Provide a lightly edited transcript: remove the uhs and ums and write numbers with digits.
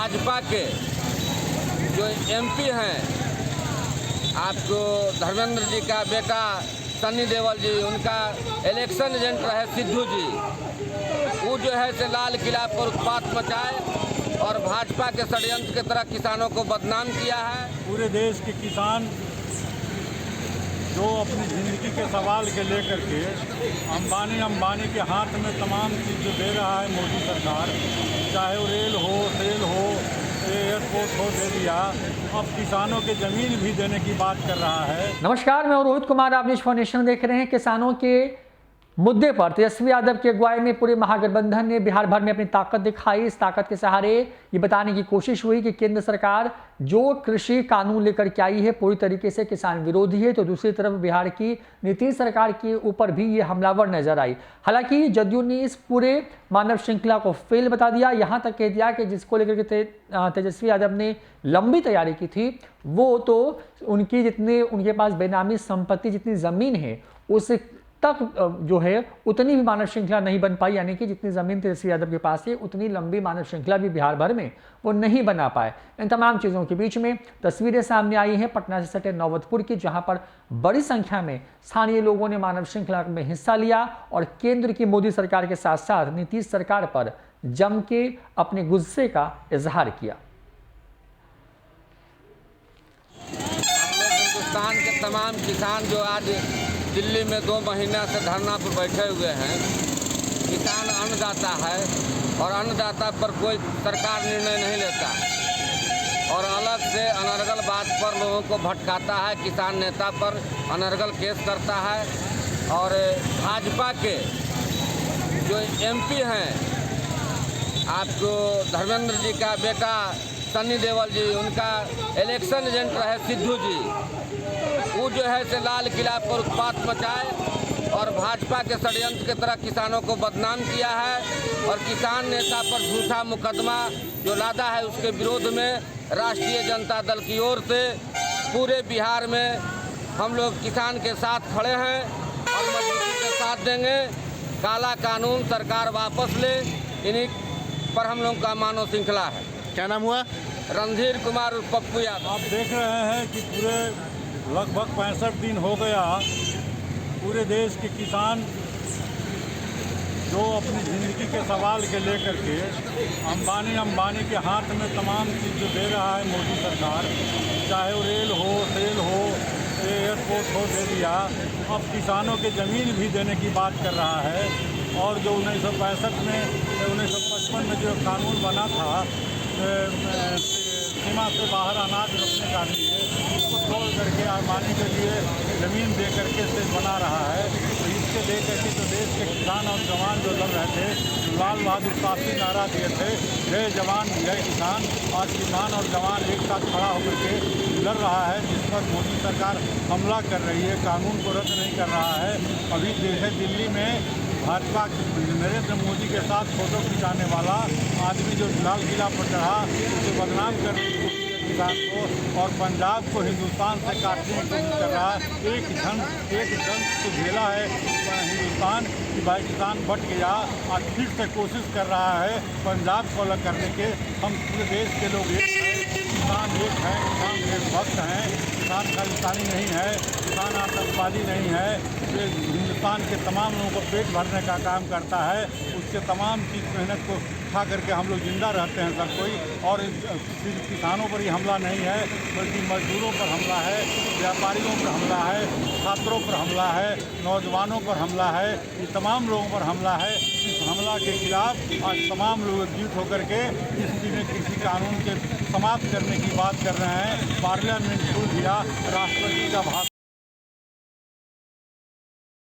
भाजपा के जो एमपी हैं, आपको धर्मेंद्र जी का बेटा सन्नी देओल जी, उनका इलेक्शन एजेंट रहे सिद्धू जी, वो जो है से लाल किला पर उत्पात मचाए और भाजपा के षड्यंत्र की तरह किसानों को बदनाम किया है। पूरे देश के किसान जो अपनी ज़िंदगी के सवाल के लेकर के अंबानी के हाथ में तमाम चीज़ जो दे रहा है मोदी सरकार, चाहे वो रेल हो, सेल हो, एयरपोर्ट हो, दे दिया। अब किसानों के ज़मीन भी देने की बात कर रहा है। नमस्कार, मैं रोहित कुमार, आप न्यूज़ फाउंडेशन देख रहे हैं। किसानों के मुद्दे पर तेजस्वी यादव की अगुवाई में पूरे महागठबंधन ने बिहार भर में अपनी ताकत दिखाई। इस ताकत के सहारे ये बताने की कोशिश हुई कि केंद्र सरकार जो कृषि कानून लेकर के आई है पूरी तरीके से किसान विरोधी है, तो दूसरी तरफ बिहार की नीतीश सरकार के ऊपर भी ये हमलावर नजर आई। हालांकि जदयू ने इस पूरे मानव श्रृंखला को फेल बता दिया, यहाँ तक कह दिया कि जिसको लेकर के तेजस्वी यादव ने लंबी तैयारी की थी, वो तो उनकी जितने उनके पास बेनामी संपत्ति, जितनी ज़मीन है, उस तक जो है उतनी भी मानव श्रृंखला नहीं बन पाई। यानी कि जितनी ज़मीन तेजस्वी यादव के पास है उतनी लंबी मानव श्रृंखला भी बिहार भर में वो नहीं बना पाए। इन तमाम चीज़ों के बीच में तस्वीरें सामने आई हैं पटना से सटे नौबतपुर की, जहां पर बड़ी संख्या में स्थानीय लोगों ने मानव श्रृंखला में हिस्सा लिया और केंद्र की मोदी सरकार के साथ साथ नीतीश सरकार पर जम के अपने गुस्से का इजहार किया। हिंदुस्तान के तमाम किसान जो आज दिल्ली में 2 महीना से धरना पर बैठे हुए हैं, किसान अन्नदाता है और अन्नदाता पर कोई सरकार निर्णय नहीं लेता और अलग से अनर्गल बात पर लोगों को भटकाता है, किसान नेता पर अनर्गल केस करता है। और भाजपा के जो एमपी हैं, आपको धर्मेंद्र जी का बेटा सन्नी देओल जी, उनका इलेक्शन एजेंट रहे सिद्धू जी, वो जो है से लाल किला पर उत्पात मचाए और भाजपा के षड्यंत्र की तरह किसानों को बदनाम किया है और किसान नेता पर झूठा मुकदमा जो लादा है उसके विरोध में राष्ट्रीय जनता दल की ओर से पूरे बिहार में हम लोग किसान के साथ खड़े हैं और मजबूती के साथ देंगे। काला कानून सरकार वापस ले, इन्हीं पर हम लोग का मानव श्रृंखला है। क्या नाम हुआ? रणधीर कुमार पप्पू यादव। आप देख रहे हैं कि पूरे लगभग 65 दिन हो गया पूरे देश के किसान जो अपनी ज़िंदगी के सवाल के लेकर के अंबानी के हाथ में तमाम चीज़ जो दे रहा है मोदी सरकार, चाहे वो रेल हो, सेल हो, एयरपोर्ट हो, दे दिया। अब किसानों के ज़मीन भी देने की बात कर रहा है। और जो 1955 में जो कानून बना था सीमा से बाहर अनाज रखने का लिए, उसको तोड़ करके अंबानी के लिए ज़मीन दे करके से बना रहा है। तो इसके दे करके तो देश के किसान और जवान जो लड़ रहे थे, लाल बहादुर शास्त्री नारा दिए थे, जय जवान जय किसान। आज किसान और जवान एक साथ खड़ा होकर के लड़ रहा है, जिस पर मोदी सरकार हमला कर रही है, कानून को रद्द नहीं कर रहा है। अभी जैसे दिल्ली में भाजपा नरेंद्र मोदी के साथ फोटो खिंचाने वाला आदमी जो लाल किला पर चढ़ा, उसे बदनाम करने की कोशिश किसान को और पंजाब को हिंदुस्तान से काटने की कोशिश कर रहा है। एक जन तो झेला है हिंदुस्तान कि भाई किसान बट गया, आज फिर से कोशिश कर रहा है पंजाब को अलग करने के। हम पूरे देश के लोग एक हैं, किसान एक हैं, किसान देशभक्त हैं। किसान खालिस्तानी नहीं है, किसान आतंकवादी नहीं है। ये हिंदुस्तान के तमाम लोगों को पेट भरने का काम करता है। उसके तमाम चीज़ मेहनत को खा करके हम लोग जिंदा रहते हैं सब कोई। और सिर्फ किसानों पर ही हमला नहीं है, बल्कि मजदूरों पर हमला है, व्यापारियों पर हमला है, छात्रों पर हमला है, नौजवानों पर हमला है, ये तमाम लोगों पर हमला है। इस हमला के खिलाफ आज तमाम लोग एकजुट होकर के कृषि कानून के समाप्त करने की बात कर रहे हैं। पार्लियामेंट खोल दिया, राष्ट्रपति का भाषण